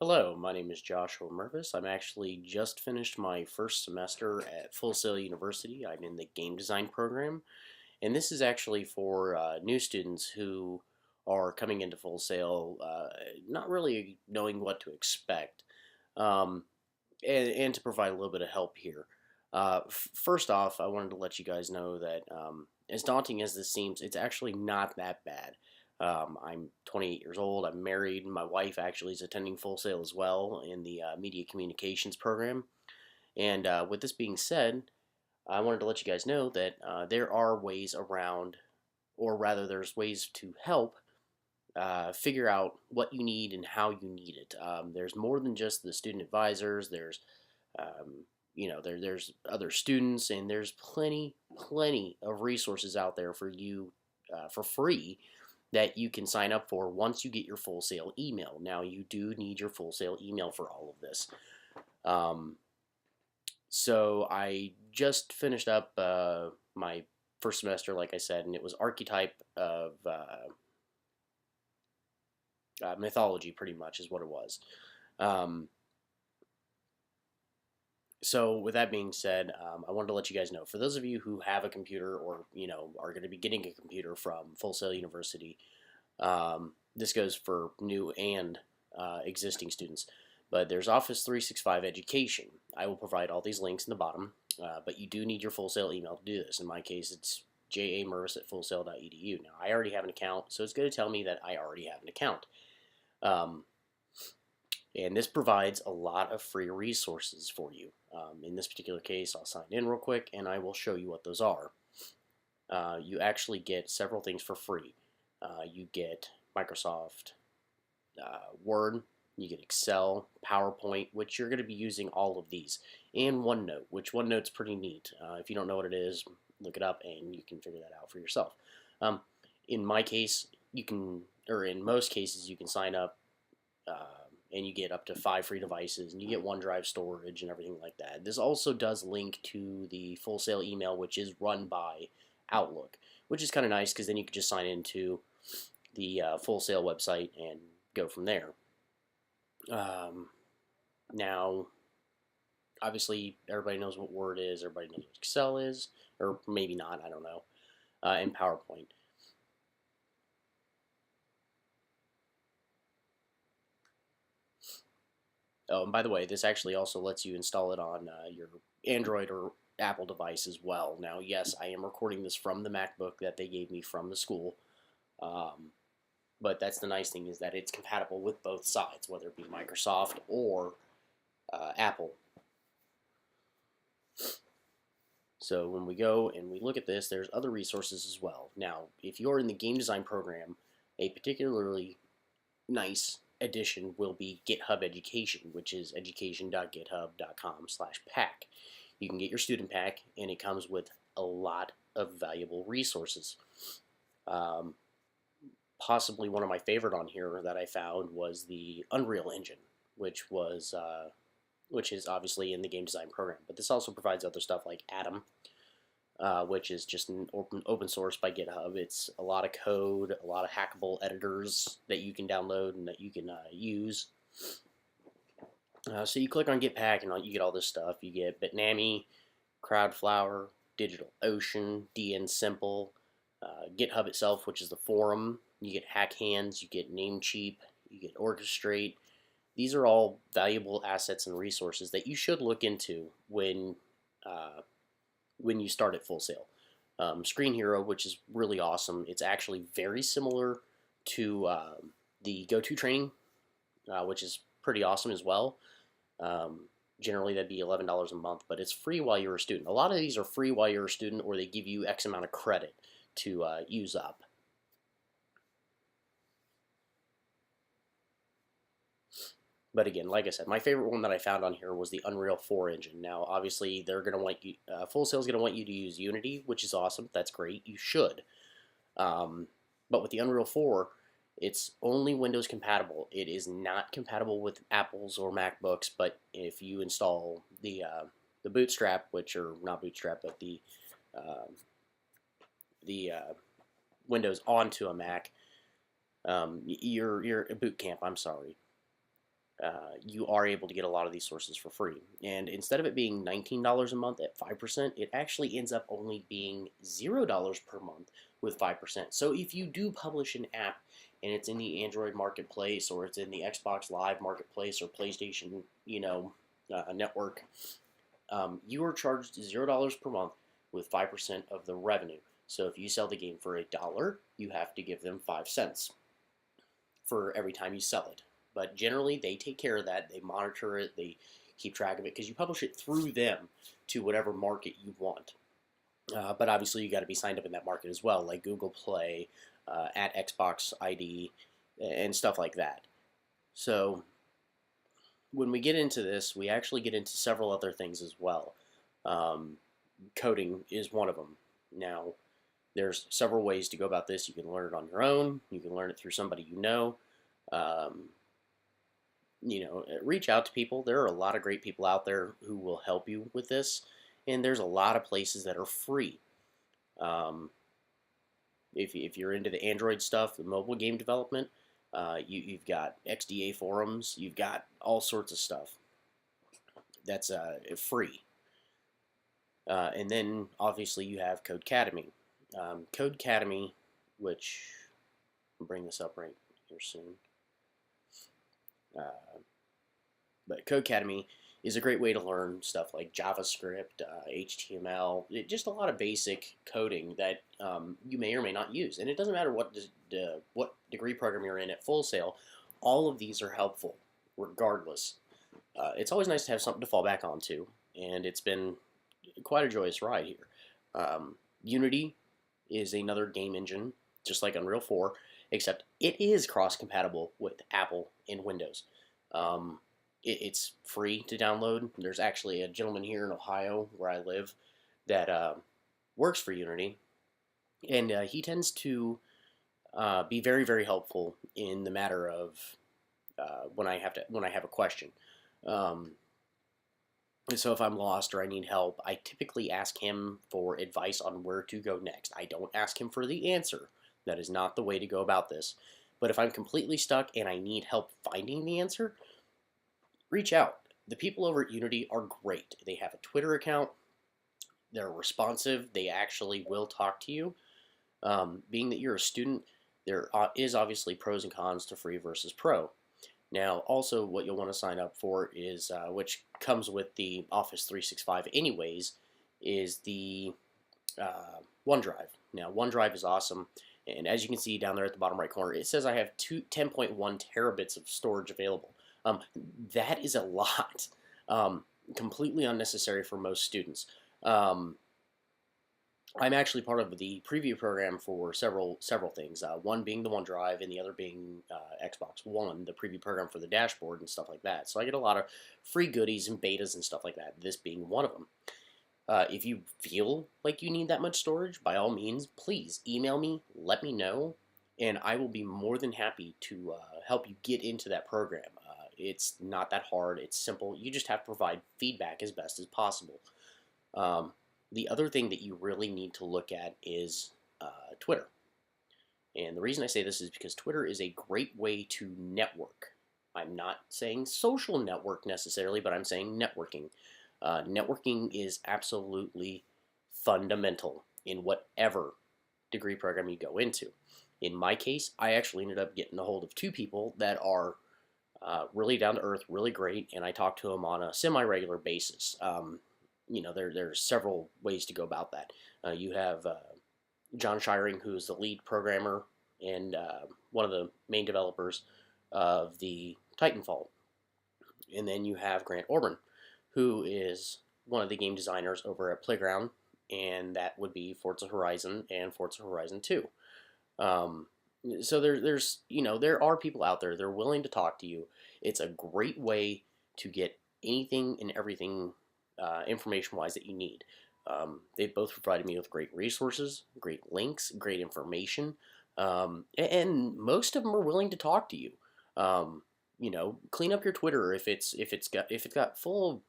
Hello, my name is Joshua Mervis. I'm actually just finished my first semester at Full Sail University. I'm in the game design program, and this is actually for new students who are coming into Full Sail, not really knowing what to expect, um, and to provide a little bit of help here. First off, I wanted to let you guys know that as daunting as this seems, it's actually not that bad. I'm 28 years old. I'm married. My wife actually is attending Full Sail as well in the media communications program. And with this being said, I wanted to let you guys know that there are ways around, or rather, there's ways to help figure out what you need and how you need it. There's more than just the student advisors. There's there's other students, and there's plenty of resources out there for you for free that you can sign up for once you get your Full Sail email. Now, you do need your Full Sail email for all of this. Um, so I just finished up my first semester, like I said, and it was archetype of mythology, pretty much, is what it was. Um, so with that being said, I wanted to let you guys know, for those of you who have a computer or are going to be getting a computer from Full Sail University, this goes for new and existing students. But there's Office 365 Education. I will provide all these links in the bottom, but you do need your Full Sail email to do this. In my case, it's jamervis@fullsail.edu. Now, I already have an account, so it's going to tell me that I already have an account. Um, and this provides a lot of free resources for you. In this particular case, I'll sign in real quick, and I will show you what those are. You actually get several things for free. You get Microsoft Word, you get Excel, PowerPoint, which you're going to be using all of these, and OneNote, which OneNote's pretty neat. If you don't know what it is, look it up and you can figure that out for yourself. Um, in my case, you can, or in most cases, you can sign up and you get up to 5 free devices, and you get OneDrive storage and everything like that. This also does link to the Full Sail email, which is run by Outlook, which is kind of nice because then you can just sign into the Full Sail website and go from there. Now, obviously, everybody knows what Word is, everybody knows what Excel is, or maybe not, I don't know, and PowerPoint. Oh, and by the way, this actually also lets you install it on your Android or Apple device as well. Now, yes, I am recording this from the MacBook that they gave me from the school, but that's the nice thing, is that it's compatible with both sides, whether it be Microsoft or Apple. So when we go and we look at this, there's other resources as well. Now, if you're in the game design program, a particularly nice addition will be GitHub Education, which is education.github.com/pack. You can get your student pack, and it comes with a lot of valuable resources. Possibly one of my favorite on here that I found was the Unreal Engine, which is obviously in the game design program. But this also provides other stuff like Atom, which is just an open source by GitHub. It's a lot of code, a lot of hackable editors that you can download and that you can use. So you click on Get Pack and you get all this stuff. You get Bitnami, Crowdflower, DigitalOcean, DN Simple, GitHub itself, which is the forum. You get Hack Hands, you get Namecheap, you get Orchestrate. These are all valuable assets and resources that you should look into when you start at Full Sail. Screen Hero, which is really awesome. It's actually very similar to the Go-To training, which is pretty awesome as well. Generally, that'd be $11 a month, but it's free while you're a student. A lot of these are free while you're a student, or they give you X amount of credit to use up. But again, like I said, my favorite one that I found on here was the Unreal 4 engine. Now, obviously, they're going to want you, Full Sail is going to want you to use Unity, which is awesome. That's great. You should. But with the Unreal 4, it's only Windows compatible. It is not compatible with Apples or MacBooks. But if you install the Bootstrap, which are not Bootstrap, but the Windows onto a Mac, your boot camp. I'm sorry. you are able to get a lot of these sources for free. And instead of it being $19 a month at 5%, it actually ends up only being $0 per month with 5%. So if you do publish an app and it's in the Android marketplace, or it's in the Xbox Live marketplace, or PlayStation, network, you are charged $0 per month with 5% of the revenue. So if you sell the game for $1, you have to give them 5 cents for every time you sell it. But generally, they take care of that. They monitor it. They keep track of it because you publish it through them to whatever market you want. But obviously, you got to be signed up in that market as well, like Google Play, at Xbox ID, and stuff like that. So when we get into this, we actually get into several other things as well. Coding is one of them. Now, there's several ways to go about this. You can learn it on your own. You can learn it through somebody you know. Reach out to people. There are a lot of great people out there who will help you with this, and there's a lot of places that are free. If you're into the Android stuff, the mobile game development, you've got XDA forums, you've got all sorts of stuff that's free. And then obviously you have Codecademy. Codecademy, which I'll bring this up right here soon. But Codecademy is a great way to learn stuff like JavaScript, HTML, just a lot of basic coding that you may or may not use. And it doesn't matter what degree program you're in at Full Sail, all of these are helpful regardless. It's always nice to have something to fall back onto, and it's been quite a joyous ride here. Unity is another game engine, just like Unreal 4, except it is cross-compatible with Apple and Windows. It's free to download. There's actually a gentleman here in Ohio, where I live, that works for Unity, and he tends to be very, very helpful in the matter of when I have a question. So if I'm lost or I need help, I typically ask him for advice on where to go next. I don't ask him for the answer. That is not the way to go about this. But if I'm completely stuck and I need help finding the answer, reach out. The people over at Unity are great. They have a Twitter account. They're responsive. They actually will talk to you. Being that you're a student, there is obviously pros and cons to free versus pro. Now, also what you'll want to sign up for is, which comes with the Office 365 anyways, is the OneDrive. Now, OneDrive is awesome, and as you can see down there at the bottom right corner, it says I have 10.1 terabits of storage available. That is a lot. Completely unnecessary for most students. I'm actually part of the preview program for several things. One being the OneDrive, and the other being Xbox One, the preview program for the dashboard and stuff like that. So I get a lot of free goodies and betas and stuff like that, this being one of them. If you feel like you need that much storage, by all means, please email me, let me know, and I will be more than happy to help you get into that program. It's not that hard. It's simple. You just have to provide feedback as best as possible. The other thing that you really need to look at is Twitter. And the reason I say this is because Twitter is a great way to network. I'm not saying social network necessarily, but I'm saying networking. Networking is absolutely fundamental in whatever degree program you go into. In my case, I actually ended up getting a hold of 2 people that are really down to earth, really great, and I talk to them on a semi-regular basis. There's several ways to go about that. You have John Shiring, who's the lead programmer and one of the main developers of the Titanfall. And then you have Grant Orban, who is one of the game designers over at Playground, and that would be Forza Horizon and Forza Horizon 2. So there are people out there. They're willing to talk to you. It's a great way to get anything and everything information-wise that you need. They've both provided me with great resources, great links, great information, and most of them are willing to talk to you. Clean up your Twitter if it's got full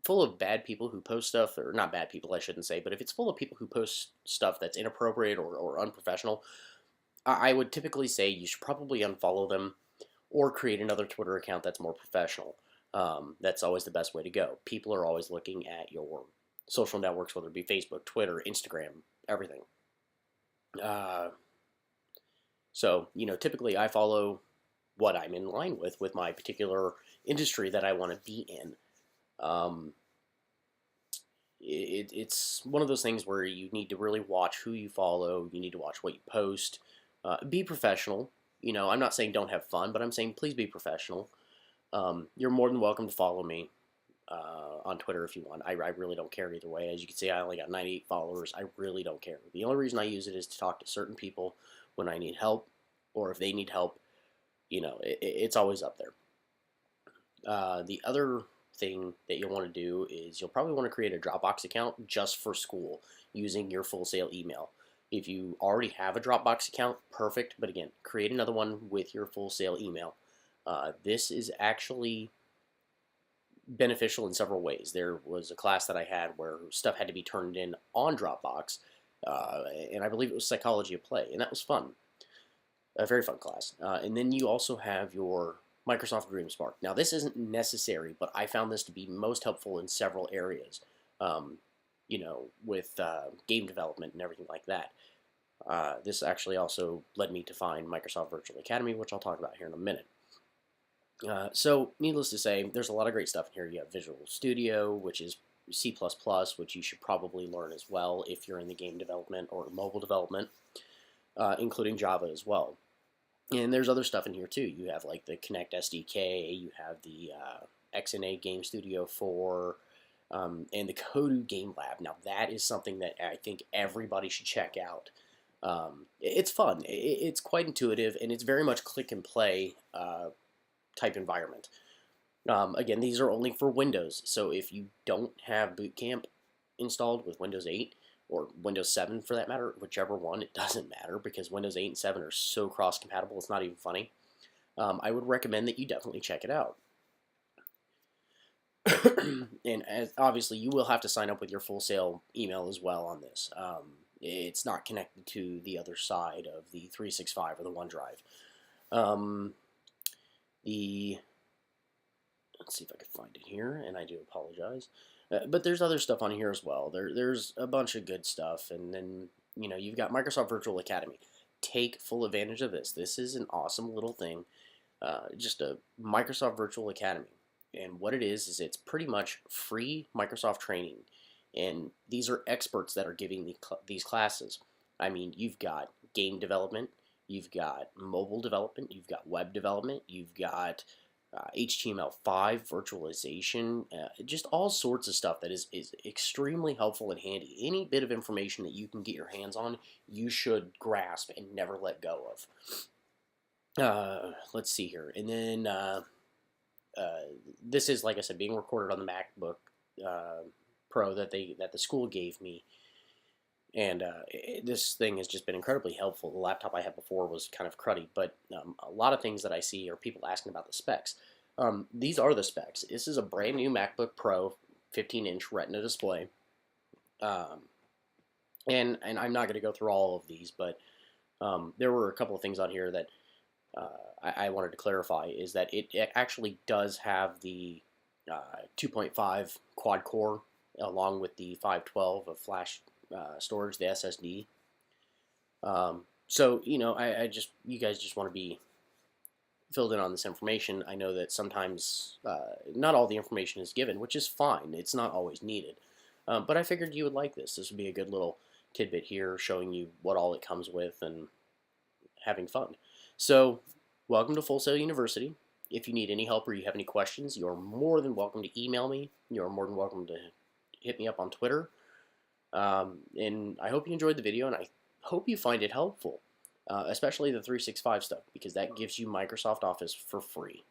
of bad people who post stuff, or not bad people, I shouldn't say, but if it's full of people who post stuff that's inappropriate or unprofessional, I would typically say you should probably unfollow them or create another Twitter account that's more professional. That's always the best way to go. People are always looking at your social networks, whether it be Facebook, Twitter, Instagram, everything. So, typically I follow what I'm in line with my particular industry that I want to be in. Um, it's one of those things where you need to really watch who you follow. You need to watch what you post. Be professional. I'm not saying don't have fun, but I'm saying please be professional. You're more than welcome to follow me on Twitter if you want. I really don't care either way. As you can see, I only got 98 followers. I really don't care. The only reason I use it is to talk to certain people when I need help, or if they need help. It's always up there. The other thing that you'll want to do is you'll probably want to create a Dropbox account just for school using your Full Sail email. If you already have a Dropbox account, perfect. But again, create another one with your Full Sail email. This is actually beneficial in several ways. There was a class that I had where stuff had to be turned in on Dropbox, and I believe it was Psychology of Play, and that was fun. A very fun class. And then you also have your Microsoft Dreamspark. Now, this isn't necessary, but I found this to be most helpful in several areas, with game development and everything like that. This actually also led me to find Microsoft Virtual Academy, which I'll talk about here in a minute. So, needless to say, there's a lot of great stuff in here. You have Visual Studio, which is C++, which you should probably learn as well if you're in the game development or mobile development, including Java as well. And there's other stuff in here too. You have like the Connect SDK, you have the XNA Game Studio 4, and the Kodu Game Lab. Now that is something that I think everybody should check out. It's fun. It's quite intuitive, and it's very much click and play type environment. Again, these are only for Windows, so if you don't have Boot Camp installed with Windows 8, or Windows 7 for that matter, whichever one, it doesn't matter because Windows 8 and 7 are so cross-compatible, it's not even funny. I would recommend that you definitely check it out. And obviously, you will have to sign up with your Full Sail email as well on this. It's not connected to the other side of the 365 or the OneDrive. Let's see if I can find it here, and I do apologize. But there's other stuff on here as well. There's a bunch of good stuff, and then you've got Microsoft Virtual Academy. Take full advantage of this. This is an awesome little thing, just a Microsoft Virtual Academy. And what it is it's pretty much free Microsoft training, and these are experts that are giving these classes. I mean, you've got game development, you've got mobile development, you've got web development, you've got HTML5 virtualization, just all sorts of stuff that is extremely helpful and handy. Any bit of information that you can get your hands on, you should grasp and never let go of. Let's see here. And then this is, like I said, being recorded on the MacBook Pro that the school gave me. And this thing has just been incredibly helpful. The laptop I had before was kind of cruddy, but a lot of things that I see are people asking about the specs. These are the specs. This is a brand new MacBook Pro 15-inch Retina display. And I'm not going to go through all of these, but there were a couple of things on here that I wanted to clarify, is that it actually does have the 2.5 quad core along with the 512 of flash storage, the SSD. So you guys just want to be filled in on this information. I know that sometimes not all the information is given, which is fine. It's not always needed. But I figured you would like this. This would be a good little tidbit here showing you what all it comes with and having fun. So welcome to Full Sail University. If you need any help or you have any questions, you're more than welcome to email me. You're more than welcome to hit me up on Twitter. And I hope you enjoyed the video, and I hope you find it helpful, especially the 365 stuff, because that gives you Microsoft Office for free.